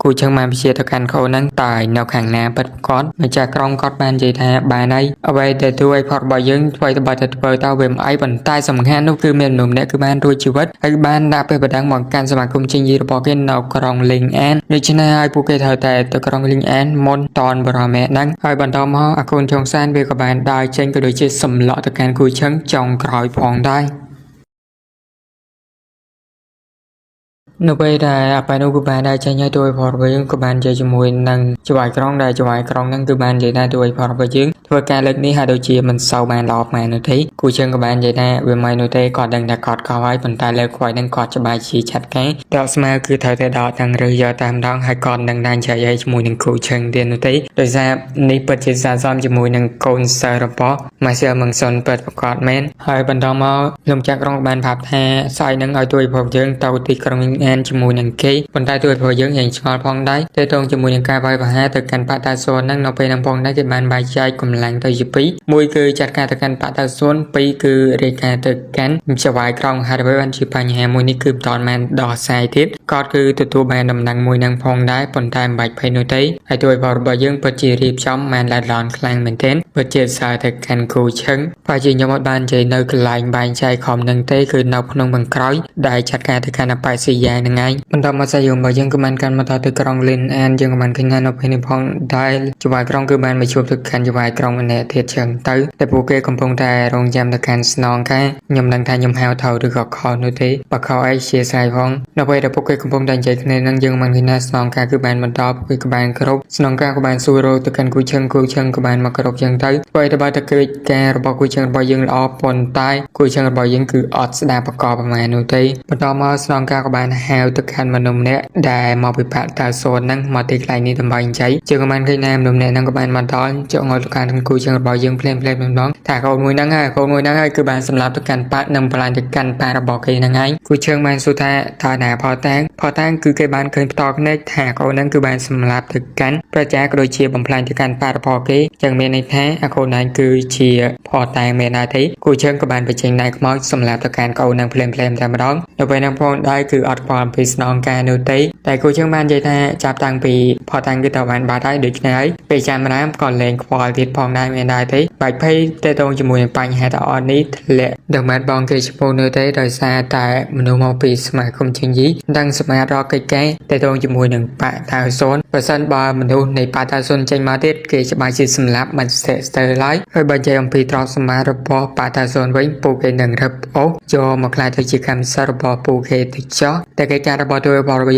គូជើងបានវិជាទៅកាន់កូនហ្នឹងតែនៅខាងណាពិតប្រាកដម្ចាស់ក្រុងគាត់បាននិយាយថាបានហើយអ្វីដែលទួយផលរបស់យើងធ្វើទៅបើទៅធ្វើទៅវាមិនអីប៉ុន្តែសំខាន់នោះគឺមានមនុស្សម្នាក់គឺបានរួចជីវិតហើយបានដាក់ពេលបដងមកកាន់សមាគមជិញយីរបស់គេនៅក្រុងលីងអានដូច្នេះហើយពួកគេត្រូវតែទៅក្រុងលីងអានមុនតនបរមេហ្នឹងហើយបន្តមកអាកូនចុងសានវាក៏បានដើរចេញក៏ដូចជាសម្លក់ទៅកាន់គូជើងចុងក្រោយផងដែរនៅពេលដែលអបនោះគឺបានដើរចេញហើយដោយផលរបស់យើងក៏បាននិយាយជាមួយនឹងចៅហ្វាយក្រុងដែលចៅហ្វាយក្រុងហ្នឹងគឺបាននិយាយថាដោយផលរបស់យើងធ្វើការលើកនេះហើយដូចជាមិនសូវបានល្អមែននោះទេគូជើងក៏បាននិយាយថាវាមិននោះទេគាត់ដឹងថាគាត់ខុសហើយប៉ុន្តែលើខ្វាយហ្នឹងគាត់ច្បាស់ជាឆាត់ការដកស្មាគឺត្រូវតែដកទាំងរើសយកតាមដងហើយគាត់នឹងដាច់ចែកឲ្យជាមួយនឹងគូជើងទៀតនោះទេដោយសារនេះពិតជាសាសមជាមួយនឹងកូនសិស្សរបស់ម៉ាសៀលមឹងសុនពិតប្រកបមែនហើយបន្តមកលោកចាក់ក្រុងបានប្រាប់ថាស្អែកហ្នឹងឲ្យទួយផងយើងទៅទីក្រុង and ជាមួយនឹងគេប៉ុន្តែទួយព្រោះយើងរៀងឆ្ងល់ផងដែរទៅតងជាមួយនឹងការវាយប្រហារទៅកាន់បាតាសួនហ្នឹងនៅពេលហ្នឹងផងដែរគេបានបែងចែកកម្លាំងទៅជាពីរមួយគឺចាត់ការទៅកាន់បាតាសួនពីរគឺរាយការណ៍ទៅកាន់ចវាយក្រុងហើយដើម្បីបានជាបញ្ហាមួយនេះគឺបន្តបានដោះស្រាយទៀតក៏គឺទទួលបានដំណឹងមួយហ្នឹងផងដែរប៉ុន្តែមិនបាច់ភ័យនោះទេហើយទួយព្រោះរបស់យើងពិតជារៀបចំបានល្អឡនខ្លាំងមែនទែនពិតជាសារទៅកាន់គូឈឹងបើជាខ្ញុំអត់បាននិយាយនៅកន្លែងបែងចែកក្រុមហ្នឹងទេគឺនៅក្នុងបង្ក្រោយដែលចាត់ការទៅកាន់អប៉ាស៊ីយ៉ាហ្នឹងឯងបន្តមកសាយរបស់យើងគឺបានកាន់មកដល់ទៅក្រុងលីនអានយើងក៏បានឃើញថានៅពេលនេះផងដែលចវាយក្រុងគឺបានមកជួបទៅកាន់ចវាយក្រុងម្នាក់ទៀតចឹងទៅតែពួកគេកំពុងតែរងចាំទៅកាន់ស្នងការខ្ញុំដឹងថាខ្ញុំហៅថៅឬក៏ខុសនោះទេបើខុសអីជាស្រ័យផងនៅពេលដែលពួកគេកំពុងតែនិយាយគ្នានឹងយើងបានឃើញថាស្នងការគឺបានបន្តពួកគេក៏បានគ្រប់ស្នងការក៏បានសួររកទៅកាន់គូឈឹងក៏បានមកគ្រប់ចឹងទៅបើទៅបើទៅកិច្ចការរបស់គូឈឹងរបស់យើងល្អប៉ុន្តែគូឈឹងរបស់យើងគឺអត់ស្ដាប់ប្រកបប្រមាណនោះទេបន្តមកស្នងការក៏បានហៅទៅកាន់មនុស្សម្នាក់ដែលមកពីបាក់តាសួនហ្នឹងមកទីកន្លែងនេះដើម្បីចៃយើងក៏បានឃើញថាមនុស្សម្នាក់ហ្នឹងក៏បានបន្តចុះងល់ទៅកាន់គូឈឹងរបស់យើងភ្លាមម្ដងថាកូនមួយហ្នឹងហើយគឺបានសម្លាប់ទៅកាន់បាក់និងបន្លាញទៅកាន់បាក់របស់គេហ្នឹងឯងគូឈឹងបានសួរថាតើណាផតាំងគឺគេបានឃើញផ្ទាល់ភ្នែកថាកូនហ្នឹងគឺបានសម្លាប់ទៅកាន់ប្រជាក៏ដូចជាបំផ្លាញទៅកាន់បាក់របស់គេចឹងមានន័យថាអាកូនហ្នឹងគឺជាផតាំងមានដែរទេគូឈឹងក៏បានបញ្ចេញដៃខ្មោចសម្លាប់ទៅកាន់កូនហ្នឹងភ្លាមតែម្ដងនៅពេលហ្នឹងផងដែរគឺអត់ខ្វល់ពីស្នងការនោះទេតែគូឈឹងបាននិយាយថាចាប់តាំងពីផតាំងគឺទៅបានបាត់ហើយដូច្នេះហើយពេលចាំរាមក៏លែងខ្វល់ទៀតផងដែរមានដែរទេបាច់ភ័យទៅតងជាមួយនឹងបញ្ហាទាំងអស់នេះធ្លាក់ដល់មិនបងគេឈ្មោះនោះទេដោយសារតែមនុស្សមកពីសមាគមជិញយីដឹងសម្រាប់រកកិច្ចការទៅតងជាមួយនឹងបាក់តាស៊ុនបើសិនបើមនុស្សនៃបាក់តាស៊ុនចេញមកទៀតគេច្បាស់ជាសម្លាប់មិនស្ទើរឡើយហើយបើនិយាយអំពីទ្រព្យសម្បត្តិរបស់បាក់តាស៊ុនវិញពួកគេនឹងរឹបអូសយកមកខ្លាចទៅជាកម្មសិទ្ធិរបស់ពួកគេទៅចោះតែកិច្ចការរបស់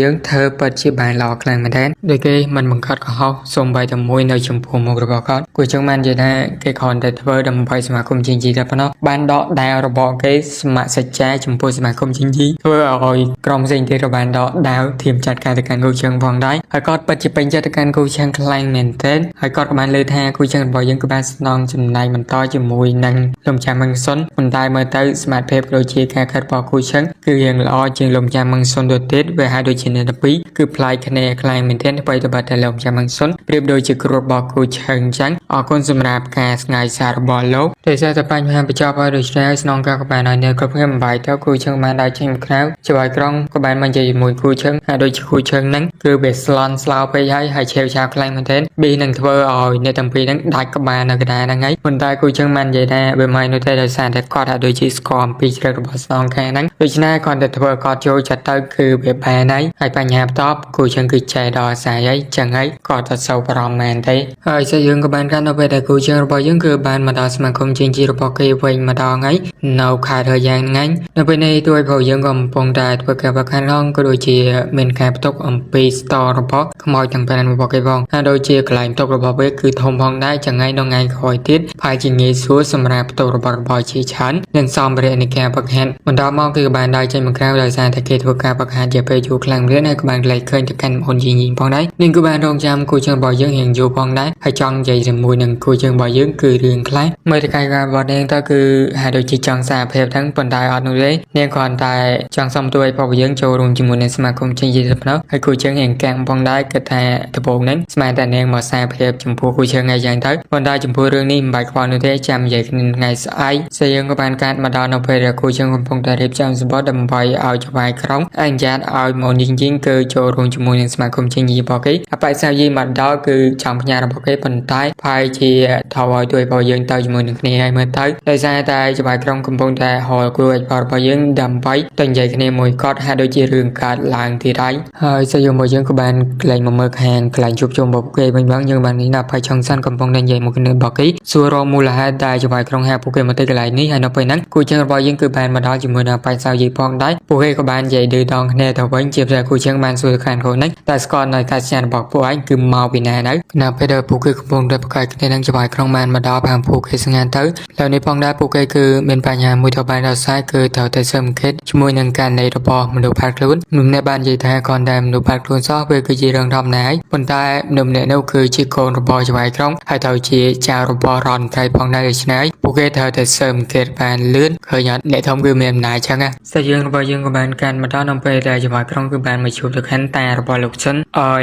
យើងធ្វើពិតជាបានល្អខ្លាំងមែនទែនដូចគេមិនបង្កើតកំហុសសូម្បីតែមួយនៅចំពោះមុខរបស់គាត់គួរចង់បាននិយាយថាគេគ្រាន់តែធ្វើដើម្បីសមាគមជិញយីតែប៉ុណ្ណោះបានដកដាវរបស់គេស្ម័គ្រសច្ចាចំពោះសមាគមជិញយីធ្វើឲ្យក្រុមផ្សេងទៀតក៏បានដកដាវធៀមចាត់ការទៅកាន់គូជើងផងដែរហើយគាត់ពិតជាពេញចិត្តទៅកាន់គូជើងខ្លាំងមែនទែនហើយគាត់ក៏បានលើថាគូជើងរបស់យើងក៏បានស្នងចំណែកបន្តជាមួយនឹងលោកចាមឹងសុនប៉ុន្តែមើលទៅសមត្ថភាពដូចជាការខិតរបស់គូជើងគឺរៀងល្អជាងលោកចាមឹងសុនទៅទៀតវាហាក់ដូចជាអ្នកទី2គឺប្លែកគ្នាខ្លាំងមែនទែនទៅបាត់តែលោកចាមឹងសុនប្រៀបដូចជាគ្រូរបស់គូជើងអញ្ចឹងអរគុណសម្រាប់ការស្ងាយសាររបស់លោកដោយសារតែបញ្ហាបញ្ចប់ហើយដូច្នេះស្នងការក៏បានឲ្យនៅគ្រប់គ្នាបំបាយទៅគូជើងបានដើរចេញមកក្រៅជួយក្រុងក៏បានមកនិយាយជាមួយគូជើងហើយដូចជាគូជើងហ្នឹងគឺវាស្លន់ស្លោពេកហើយឆេវឆាវខ្លាំងមែនទែនប៊ីនឹងធ្វើឲ្យអ្នកទាំងពីរហ្នឹងដាច់ក្បាលនៅកណ្ដាលហ្នឹងហើយប៉ុន្តែគូជើងបាននិយាយថាវាមិននោះទេដោយសារតែគាត់ថាដូចជាស្គាល់អំពីជ្រើសរបស់ស្នងការហ្នឹងដូច្នេះគាត់ទៅធ្វើគាត់ចូលចិត្តទៅគឺវាបានហើយបញ្ហាបន្ទាប់គូជើងគឺចែកដល់អាសាយហើយចឹងហើយគាត់ទៅសូវបារម្ភមែនទេហើយស្អីយើងក៏បានកាន់នៅពេលដែលគូជើងរបស់យើងគឺបានមកដល់សមាគមជិញជីរបស់គេវិញម្ដងហើយនៅខេត្តរយ៉ាងហ្នឹងនៅពេលនេះទួយព្រោះយើងក៏កំពុងតែធ្វើការប្រកាន់ផងក៏ដូចជាមានការផ្ទុកអំពី store របស់ខ្មោចទាំង5របស់គេផងហើយដូចជាកន្លែងផ្ទុករបស់វាគឺធំផងដែរចឹងហើយនៅថ្ងៃក្រោយទៀតផាជាងាយស្រួលសម្រាប់ផ្ទុករបស់ជាច្រើននិងសម្ភារៈនៃការប្រកាន់បន្តមកគឺបានដើរចេញមកក្រៅដោយសារតែគេធ្វើការប្រកាន់ជាពេលយូរខ្លាំងម្ល៉េះហើយក៏បានក្លែងឃើញទៅកាន់ហ៊ុនយីផងដែរនឹងគឺបានរងចាំគូជើងរបស់យើងរៀងយូរផងដែរហើយចង់និយាយជាមួយនឹងគូជើងរបស់យើងគឺរឿងខ្លះមើលទៅកាយការរបស់នាងទៅគឺហាក់ដូចជាចង់សារភាពហ្នឹងប៉ុន្តែអត់នោះទេនាងគ្រាន់តែចង់សុំទួយរបស់យើងចូលរួមជាមួយនឹងសមាគមជិញយីទៅប៉ុណ្ណោះហើយគូជើងរៀងកាំងផងដែរគិតថាដំបូងហ្នឹងស្មានតែនាងមកសារភាពចំពោះគូជើងឯយ៉ាងទៅប៉ុន្តែចំពោះរឿងនេះមិនបាច់ខ្វល់នោះទេចាំនិយាយគ្នាថ្ងៃស្អែកស្អីយើងក៏បានកាត់មកដល់នៅពេលដែលគូជើងកំពុងតែរៀបចំសម្បត្តិដើម្បីឲ្យចវាយក្រុងអញ្ចាត់ឲ្យមកយីងគឺចូលរួមជាមួយនឹងសមាគមជិញយីរបស់គេអបិសាយីមកដល់គឺចង់ផ្ញើរបស់គេប៉ុន្តែផាយជាថោឲ្យទួយរបស់យើងទៅជាមួយនឹងគ្នាឲ្យមើលទៅដោយសារតែចវាយក្រុងកំពុងតែហល់គួរឲ្យរបស់យើងដើម្បីទៅនិយាយគ្នាមួយគាត់ហាក់ដូចជារឿងកើតឡើងទៀតហើយស្អីយើងមកយើងក៏បានក្លែងមកមើលខាងកន្លែងជួបជុំរបស់គេវិញយើងបាននេះណាផាយឆុងសាន់កំពុងតែនិយាយមកគ្នារបស់គេសួររកមូលហេតុដែលចវាយក្រុងហៅពួកគេមកទៅកន្លែងនេះហើយនៅពេលហ្នឹងគូជើងរបស់យើងគឺបានមកដល់ជាមួយនឹងបៃសាយីផងដែរពួកគេក៏បាននិយាយឌឺដងគ្នាទៅវិញជាពិសេសគូជើង បានសួរខាងខ្លួននេះតែស្គាល់នៅការស្ញានរបស់ពួកឯងគឺមកពីណានៅនៅពេលដែលពួកគេកំពុងតែប្រកែកគ្នានឹងច្បាយក្រុងបានមកដល់បានពួកគេស្ងាត់ទៅแล้วនេះផងដែរពួកគេគឺមានបញ្ហាមួយទៅបានដល់សាយគឺត្រូវតែសើមគិតជាមួយនឹងការនៃរបស់មនុស្សផាត់ខ្លួនមនុស្សម្នាក់បាននិយាយថាគាត់តែមនុស្សផាត់ខ្លួនសោះវាគឺជារឿងធម្មតាហើយប៉ុន្តែមនុស្សម្នាក់នោះគឺជាកូនរបស់ច្បាយក្រុងហើយត្រូវជាចៅរបស់រដ្ឋមន្ត្រីផងដែរដូច្នេះពួកគេត្រូវតែសើមគិតបានលឿនឃើញអត់អ្នកធំគឺមានអំណាចចឹងណាសាច់យើងរបស់យើងក៏បានកាន់មកដល់នៅពេលដែលច្បាយក្រុងគឺបានមកជួបទៅខណ្ឌតារបស់លោកសិន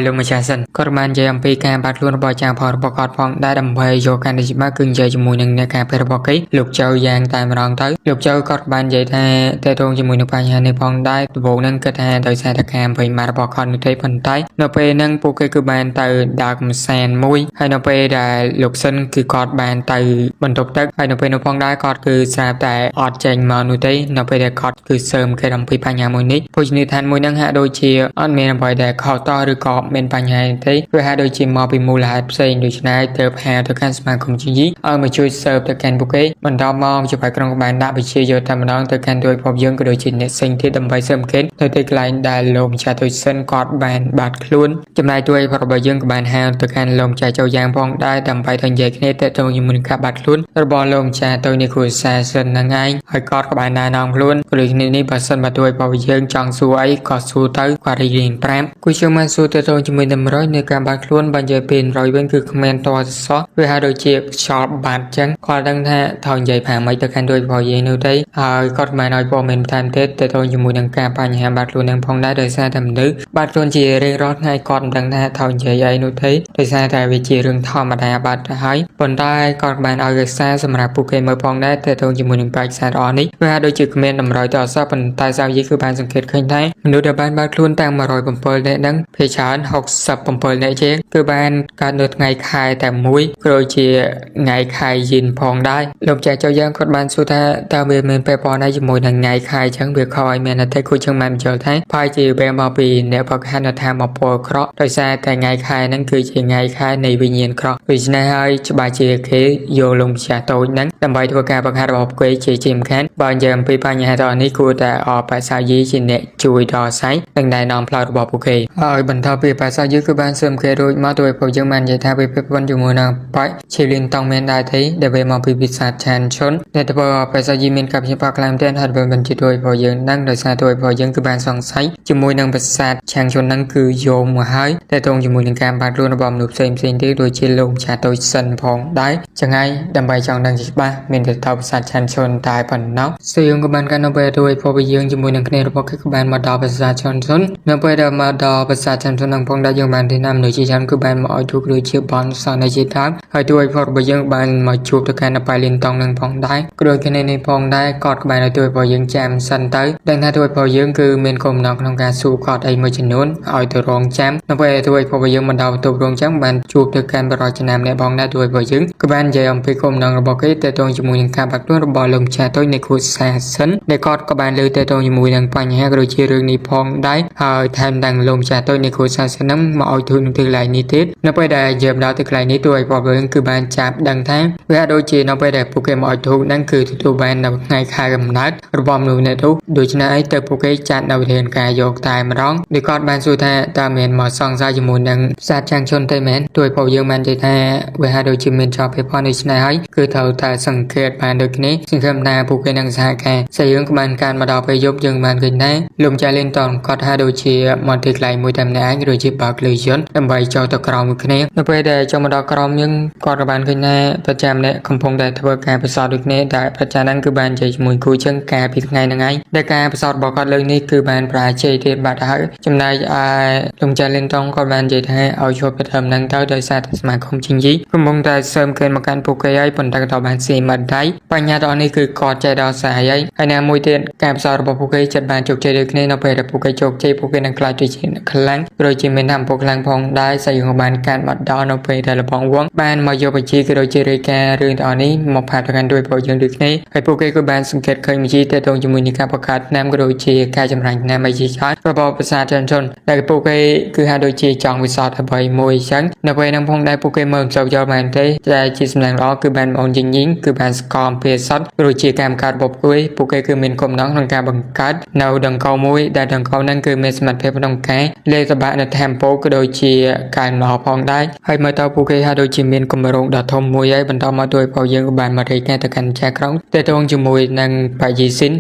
លោកម្ចាស់សិនគាត់បាននិយាយអំពីការបាត់ខ្លួនរបស់ចៅផងរបស់គាត់ផងដែរដើម្បីយកកាន់តែច្បាស់គឺនិយាយជាមួយនឹងអ្នកការពាររបស់គេលោកចៅយ៉ាងតែម្ដងទៅលោកចៅគាត់បាននិយាយថាតើតងជាមួយនឹងបញ្ហានេះផងដែរដំបូងហ្នឹងគាត់ថាដោយសារតែការអំពីម៉ារបស់គាត់នោះទេប៉ុន្តែនៅពេលហ្នឹងពួកគេគឺបានទៅដើរកំសាន្តមួយហើយនៅពេលដែលលោកសិនគឺគាត់បានទៅបន្ទប់ទឹកហើយនៅពេលនោះផងដែរគាត់គឺស្រាប់តែអត់ចេញមកនោះទេនៅពេលដែលគាត់គឺសើមគេអំពីបញ្ហាមួយនេះភោជនីយដ្ឋានមួយហ្នឹងហាក់ដូចជាអត់មានអ្វីដែលខុសតឬក៏មានបញ្ហាទេវាហាក់ដូចជាមកពីមូលហេតុផ្សេងដូច្នេះទើបហៅទៅកាន់សមាគមជីឲ្យមកជួយសើបទៅកាន់ពួកគេបន្តមកជាបាយក្រុងបានដាក់វិជាយោតែម្ដងទៅកាន់ទួយភពយើងក៏ដូចជាអ្នកផ្សេងទៀតដើម្បីសើមគេនៅទីកន្លែងដែលលោកម្ចាស់ទុយសិនគាត់បានបាត់ខ្លួនចំណែកទួយរបស់យើងក៏បានហៅទៅកាន់លោកម្ចាស់ចូលយ៉ាងផងដែរដើម្បីទៅនិយាយគ្នាទៅជាមួយនឹងការបាត់ខ្លួនរបស់លោកម្ចាស់ទុយនេះគ្រួសារសិនហ្នឹងឯងហើយគាត់ក៏បានណែនាំខ្លួនព្រោះគ្នានេះបើសិនបើទួយរបស់យើងចង់សួរអីក៏សួរទៅគាត់រៀងប្រាប់គូជើងបានសួរទៅជាមួយនឹង100នៃការបាត់ខ្លួនបើនិយាយពី100វិញគឺគ្មានតរសោះវាហាក់ដូចជាខ្យល់បាត់ចឹងគាត់ដឹងថាថយនិយាយថាម៉េចទៅកាន់ទួយរបស់យើងនោះទេហើយគាត់បានឲ្យព័ត៌មានបន្ថែមទៀតទៅជាមួយនឹងការបញ្ហាបាត់ខ្លួននឹងផងដែរដោយសារតែមនុស្សបាត់ខ្លួនជារៀងរាល់ថ្ងៃគាត់មិនដឹងថាថយនិយាយអីនោះទេដោយសារតែវាជារឿងធម្មតាបាត់ទៅហើយប៉ុន្តែគាត់បានឲ្យឯកសារសម្រាប់ពួកគេមើលផងដែរទៅជាមួយនឹងឯកសារអស់នេះវាហាក់ដូចជាគ្មានតម្រូវទៅអសោះប៉ុន្តែសាវយីគឺបានសង្កេតឃើញថាមនុស្សដែលបានបាត់ខ្លួនតាម107នាក់ហ្នឹងភាគច្រើន67នាក់ជាងគឺបានកើតនៅថ្ងៃខែតែមួយក៏ដូចជាថ្ងៃខែយិនផងដែរលោកចាស់ចូលយ៉ាងគាត់បានសួរថាតើវាមានពេលប៉ុណ្ណាជាមួយនឹងថ្ងៃខែអញ្ចឹងវាខុសឲ្យមានតែគូជើងបានបញ្ចូលថាប្រហែលជាវាមកពីអ្នកប្រកាសថាមកពលក្រក់ដោយសារតែថ្ងៃខែហ្នឹងគឺជាថ្ងៃខែនៃវិញ្ញាណក្រក់ដូច្នេះហើយច្បាស់ជាគេយកលោកម្ចាស់តូចហ្នឹងដើម្បីធ្វើការបង្ហាញរបស់គេជាសំខាន់បើនិយាយអំពីបញ្ហាតនេះគួរតែបាសាយីជាអ្នកជួយដល់សៃនិងណែនាំផ្លូវរបស់ពួកគេហើយបន្តពីបាសាយីគឺបានសើមគេរួចមកដោយពួកយើងបាននិយាយថាវាពិតប៉ុនជាមួយនឹងបាច់ឈីលីនតង់មានដែរទេដែលវាមកពីវិសាឆានឈុនដែលទៅបាសាយីមានការព្យាបាលខ្លាំងមែនហើយវាបញ្ជាដោយពួកយើងហ្នឹងដោយសារដោយពួកយើងគឺបានសង្ស័យជាមួយនឹងវិសាឆានឈុនហ្នឹងគឺយកមកហើយតែតងជាមួយនឹងការបាត់ខ្លួនរបស់មនុស្សផ្សេងទៀតដូចជាលោកចាស់តូចសិនផងដែរចឹងហើយដើម្បីចង់ដឹងច្បាស់មានតែទៅវិសាឆានឈុនតែប៉ុណ្ណោះសួរយើងក៏បានកាន់នៅពេលដោយពួកយើងជាមួយនឹងគ្នារបស់គេក៏បានមកដល់វិសាឆានឈុននៅពេលដែលមកដល់វិសាឆានឈុនហ្នឹងផងដែរយើងបានទីណាមនុស្សជាច្រើនគឺបានមកឲ្យទូដូចជាបនសនជាដើមហើយទួយផងរបស់យើងបានមកជួបទៅកាន់នៅប៉ៃលីនតង់នឹងផងដែរក៏ដូចគ្នានេះផងដែរគាត់ក៏បានឲ្យទួយរបស់យើងចាំសិនទៅដឹងថាទួយរបស់យើងគឺមានគោលបំណងក្នុងការស៊ូគាត់អីមួយចំនួនឲ្យទៅរងចាំនៅពេលទួយរបស់យើងមកដល់បន្ទប់រងចាំបានជួបទៅកាន់បរិយាណាម្នាក់ផងដែរទួយរបស់យើងក៏បាននិយាយអំពីគោលបំណងរបស់គេទៅជាមួយនឹងការបាត់ខ្លួនរបស់លោកចាស់តូចនៃគ្រួសារសិនដែលគាត់ក៏បានលើកទៅជាមួយនឹងបញ្ហាក៏ដូចជារឿងនេះផងដែរហើយថែមទាំងលោកចាស់តូចនៃគ្រួសារសិនហ្នឹងមកឲ្យជួយនឹងទីកន្លែងនេះទៀតនៅពេលដែលយើងដល់ទីកន្លែងនេះទួយរបស់យើងគឺបានចាប់ដឹងថាវាដូចជានៅពេលដែលពួកគេមកឲ្យទូហ្នឹងគឺទទួលបាននៅថ្ងៃខែកំណើតរបស់មនុស្សនេះទូដូច្នេះឯងទៅពួកគេចាត់នៅវិធានការយកតែម្ដងដូចគាត់បានសួរថាតើមានមកសង្ស័យជាមួយនឹងសាស្ត្រចាងជន់ទេមែនទួយរបស់យើងបាននិយាយថាវាហាក់ដូចជាមានជាប់ពីផងដូច្នេះហើយគឺត្រូវតែសង្កេតបានដូចគ្នាសង្ឃឹមថាពួកគេនឹងសហការស្អីយើងក៏បានការមកដល់ពេលយប់យើងបានឃើញថាលោកចាលីនតនគាត់ហាក់ដូចជាមកទីកន្លែងមួយតែម្នាក់ឯងឬជាបើកលឺយន្តដើម្បីចូលទៅក្រោមមួយគ្នានៅពេលដែលចូលមកដល់ក្រោមយើងគាត់ក៏បានឃើញថាប្រជាម្នាក់កំពុងតែធ្វើការពិសោធន៍ដូចគ្នាដែលប្រជាហ្នឹងគឺបាននិយាយជាមួយគូជើងការពីថ្ងៃហ្នឹងឯងដែលការពិសោធន៍របស់គាត់លើកនេះគឺបានប្រាជ័យទៀតបាត់ហើយចំណែកឯលោកចាលីនតនគាត់បាននិយាយថាឲ្យជួបទៅធ្វើហ្នឹងទៅដោយសារតែសមាគមជីងយីកំពុងតែសើមគេមកកាន់ពួកគេហើយប៉ុន្តែក៏បានស៊ីមកដៃបញ្ហាទាំងនេះគឺគាត់ចេះដល់សាយហើយណាមួយទៀតការពិសោធន៍របស់ពួកគេចិត្តបានជោគជ័យដូចគ្នានៅពេលដែលពួកគេជោគជ័យពួកគេនឹងខ្លាចទៅជាខ្លាំងឬជាមានតាមពួកខ្លាំងផងដែរស្អីក៏បានកាត់មកដល់នៅពេលដែលលបងវងបានមកយកបញ្ជីក៏ដូចជារាយការណ៍រឿងទាំងនេះមកផាត់ប្រកាន់ដោយពួកយើងដូចគ្នាហើយពួកគេក៏បានសង្កេតឃើញបញ្ជីទៅទៅជាមួយនឹងការបង្កើតឆ្នាំក៏ដូចជាការចម្រាញ់ឆ្នាំអីជាច្រើនរបស់ភាសាចិនដែលពួកគេគឺហាក់ដូចជាចង់វិសោធន៍អ្វីមួយអញ្ចឹងនៅពេលហ្នឹងផងដែរពួកគេមើលចូលយកមែនទេតែជាសម្លេងល្អគឺបានបងញញគឺបានស្គាល់អំពីសត្វឬជាការបង្កើតរបស់ពួកគេគឺមានគំនិតក្នុងការបង្កើតនៅដង្កូវមួយដែលដង្កូវហ្នឹងគឺមានស មិត្តភាពក្នុងការលេងសបាក់នៅ Tempo ក៏ដូចជាការណោផងដែរហើយមើលទៅពួកគេថាដូចជាមានគម្រោងដ៏ធំមួយហើយបន្តមកด้วยពួកយើងក៏បានមករីកទៅកាន់ចែកក្រុងទាក់ទងជាមួយនឹងបាយីស៊ីន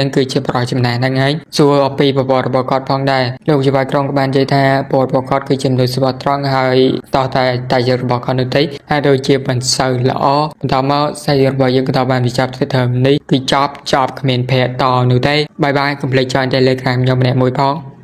នឹងគឺជាប្រចំណែនហ្នឹងហើយសួរអំពីប្រវត្តិរបស់គាត់ផងដែរលោកជាបាក្រុងក៏បាននិយាយថាប្រវត្តិរបស់គាត់គឺជាមនុស្សស្មោះត្រង់ហើយតោះតែយករបស់គាត់នោះទេហើយដូចជាមិនសូវល្អបន្តមកសាយរបស់យើងក៏តបានបញ្ចប់ទៅត្រឹមនេះគឺចប់គ្មានភ័ក្រតនោះទេបាយកុំភ្លេចចុច Telegram ខ្ញុំម្នាក់មួយផង